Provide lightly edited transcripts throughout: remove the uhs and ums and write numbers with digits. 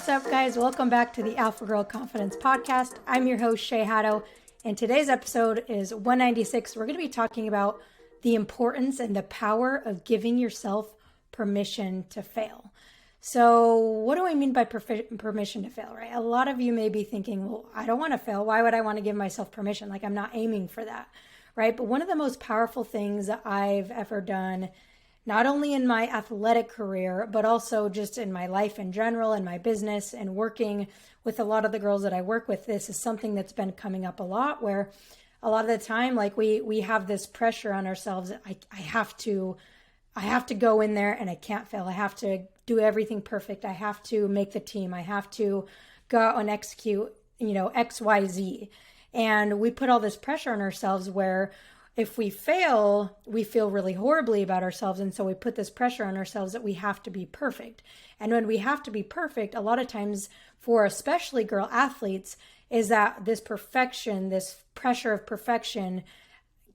What's up, guys? Welcome back to the Alpha Girl Confidence Podcast. I'm your host, Shay Haddo, and today's episode is 196. We're going to be talking about the importance and the power of giving yourself permission to fail. So what do I mean by permission to fail, right? A lot of you may be thinking, well, I don't want to fail. Why would I want to give myself permission? Like, I'm not aiming for that, right? But one of the most powerful things that I've ever done, not only in my athletic career, but also just in my life in general, in my business and working with a lot of the girls that I work with, this is something that's been coming up a lot, where a lot of the time, like we have this pressure on ourselves. I have to go in there and I can't fail. I have to do everything perfect. I have to make the team. I have to go out and execute, X, Y, Z. And we put all this pressure on ourselves where if we fail, we feel really horribly about ourselves. And so we put this pressure on ourselves that we have to be perfect. And when we have to be perfect, a lot of times for especially girl athletes, is that this perfection, this pressure of perfection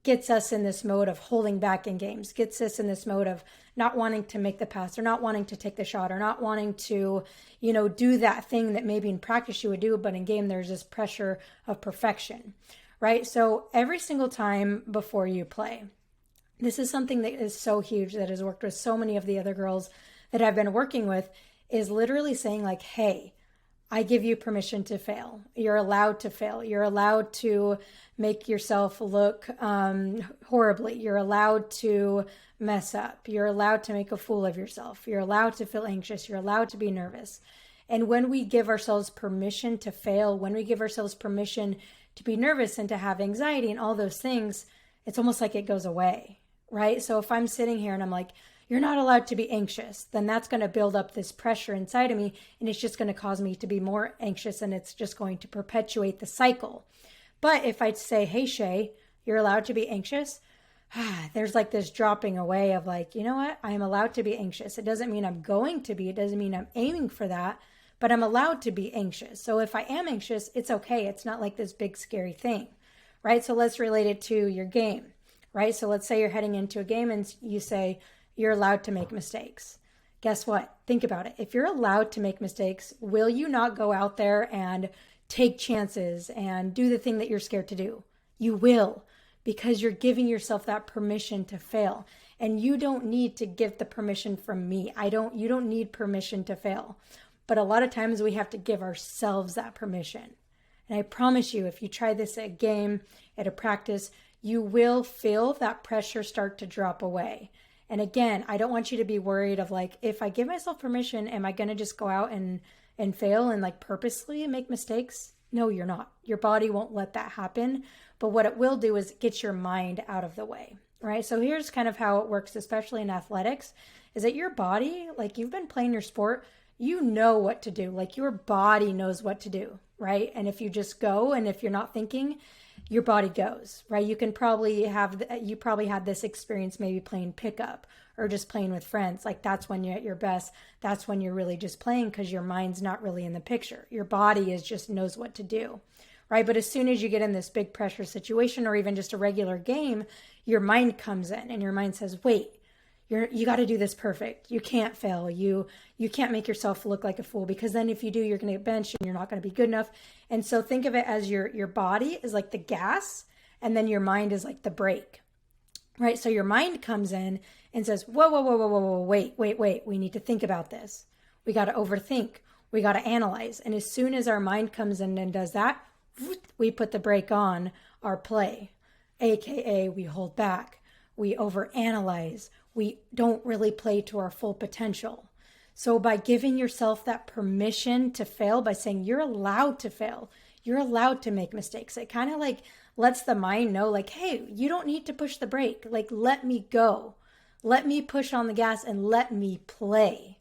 gets us in this mode of holding back in games, gets us in this mode of not wanting to make the pass or not wanting to take the shot or not wanting to, do that thing that maybe in practice you would do, but in game there's this pressure of perfection. Right? So every single time before you play, this is something that is so huge that has worked with so many of the other girls that I've been working with, is literally saying like, hey, I give you permission to fail. You're allowed to fail. You're allowed to make yourself look horribly. You're allowed to mess up. You're allowed to make a fool of yourself. You're allowed to feel anxious. You're allowed to be nervous. And when we give ourselves permission to fail, when we give ourselves permission to be nervous and to have anxiety and all those things, it's almost like it goes away, right? So if I'm sitting here and I'm like, you're not allowed to be anxious, then that's going to build up this pressure inside of me, and it's just going to cause me to be more anxious, and it's just going to perpetuate the cycle. But if I say, hey, Shay, you're allowed to be anxious, there's like this dropping away of like, you know what? I am allowed to be anxious. It doesn't mean I'm going to be. It doesn't mean I'm aiming for that, but I'm allowed to be anxious. So if I am anxious, it's okay. It's not like this big scary thing, right? So let's relate it to your game, right? So let's say you're heading into a game and you say you're allowed to make mistakes. Guess what? Think about it. If you're allowed to make mistakes, will you not go out there and take chances and do the thing that you're scared to do? You will, because you're giving yourself that permission to fail. And you don't need to get the permission from me. You don't need permission to fail. But a lot of times we have to give ourselves that permission. And I promise you, if you try this at a game, at a practice, you will feel that pressure start to drop away. And again, I don't want you to be worried of like, if I give myself permission, am I going to just go out and fail and like purposely make mistakes? No, you're not. Your body won't let that happen. But what it will do is get your mind out of the way, right? So here's kind of how it works, especially in athletics, is that your body, like you've been playing your sport, you know what to do. Like your body knows what to do, right? And if you just go, and if you're not thinking, your body goes, right? You probably had this experience maybe playing pickup or just playing with friends. Like that's when you're at your best. That's when you're really just playing because your mind's not really in the picture. Your body just knows what to do, right? But as soon as you get in this big pressure situation or even just a regular game, your mind comes in and your mind says, wait, you got to do this perfect. You can't fail. You can't make yourself look like a fool, because then if you do, you're going to get benched and you're not going to be good enough. And so think of it as your body is like the gas, and then your mind is like the brake, right? So your mind comes in and says, whoa, wait. We need to think about this. We got to overthink. We got to analyze. And as soon as our mind comes in and does that, we put the brake on our play, AKA we hold back. We overanalyze. We don't really play to our full potential. So by giving yourself that permission to fail, by saying you're allowed to fail, you're allowed to make mistakes, it kind of like lets the mind know like, hey, you don't need to push the brake. Like, let me go. Let me push on the gas and let me play.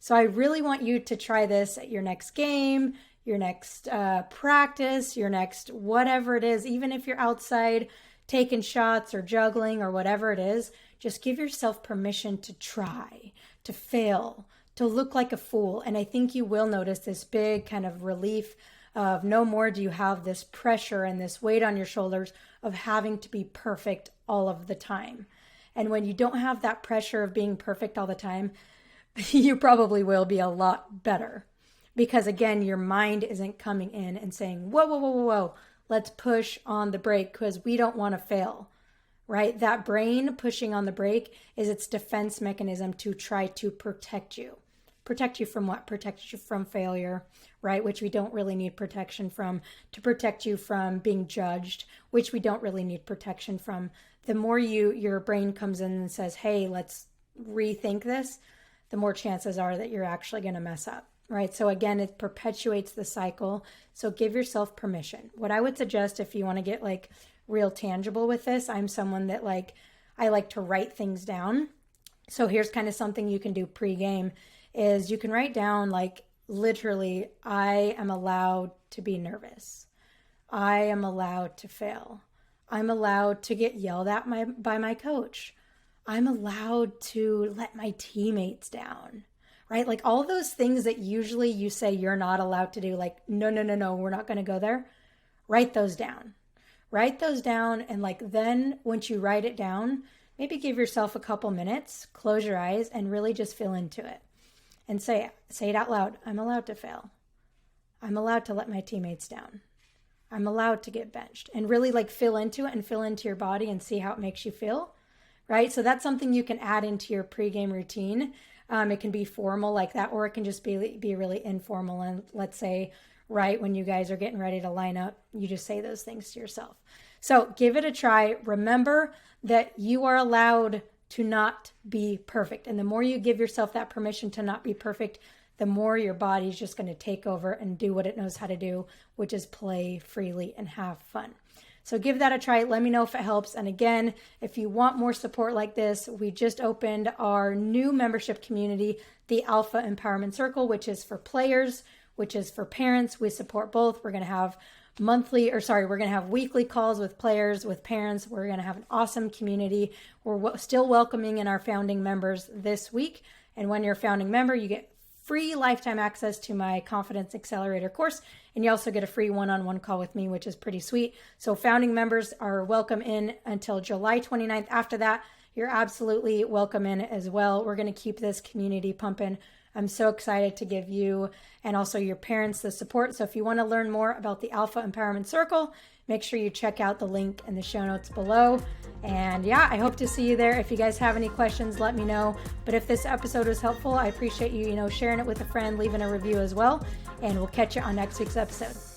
So I really want you to try this at your next game, your next practice, your next whatever it is, even if you're outside taking shots or juggling or whatever it is. Just give yourself permission to try, to fail, to look like a fool. And I think you will notice this big kind of relief of no more do you have this pressure and this weight on your shoulders of having to be perfect all of the time. And when you don't have that pressure of being perfect all the time, you probably will be a lot better, because again, your mind isn't coming in and saying, whoa, whoa, whoa, whoa, whoa, let's push on the brake because we don't want to fail, right? That brain pushing on the brake is its defense mechanism to try to protect you. Protect you from what? Protect you from failure, right? Which we don't really need protection from. To protect you from being judged, which we don't really need protection from. The more your brain comes in and says, hey, let's rethink this, the more chances are that you're actually going to mess up, right? So again, it perpetuates the cycle. So give yourself permission. What I would suggest if you want to get like real tangible with this, I'm someone that I like to write things down. So here's kind of something you can do pre-game is you can write down like literally, I am allowed to be nervous. I am allowed to fail. I'm allowed to get yelled at by my coach. I'm allowed to let my teammates down, right? Like all those things that usually you say you're not allowed to do, like, no, we're not going to go there. Write those down. Write those down. And like, then once you write it down, maybe give yourself a couple minutes, close your eyes and really just feel into it and say it out loud. I'm allowed to fail. I'm allowed to let my teammates down. I'm allowed to get benched, and really like feel into it and feel into your body and see how it makes you feel. Right? So that's something you can add into your pregame routine. It can be formal like that, or it can just be really informal. And let's say, right when you guys are getting ready to line up, you just say those things to yourself. So give it a try. Remember that you are allowed to not be perfect. And the more you give yourself that permission to not be perfect, the more your body's just going to take over and do what it knows how to do, which is play freely and have fun. So give that a try. Let me know if it helps. And again, if you want more support like this, we just opened our new membership community, the Alpha Empowerment Circle, which is for players, which is for parents. We support both. We're going to have weekly calls with players, with parents. We're going to have an awesome community. We're still welcoming in our founding members this week. And when you're a founding member, you get free lifetime access to my Confidence Accelerator course. And you also get a free one-on-one call with me, which is pretty sweet. So founding members are welcome in until July 29th. After that, you're absolutely welcome in as well. We're going to keep this community pumping. I'm so excited to give you and also your parents the support. So if you want to learn more about the Alpha Empowerment Circle, make sure you check out the link in the show notes below. And yeah, I hope to see you there. If you guys have any questions, let me know. But if this episode was helpful, I appreciate you, sharing it with a friend, leaving a review as well. And we'll catch you on next week's episode.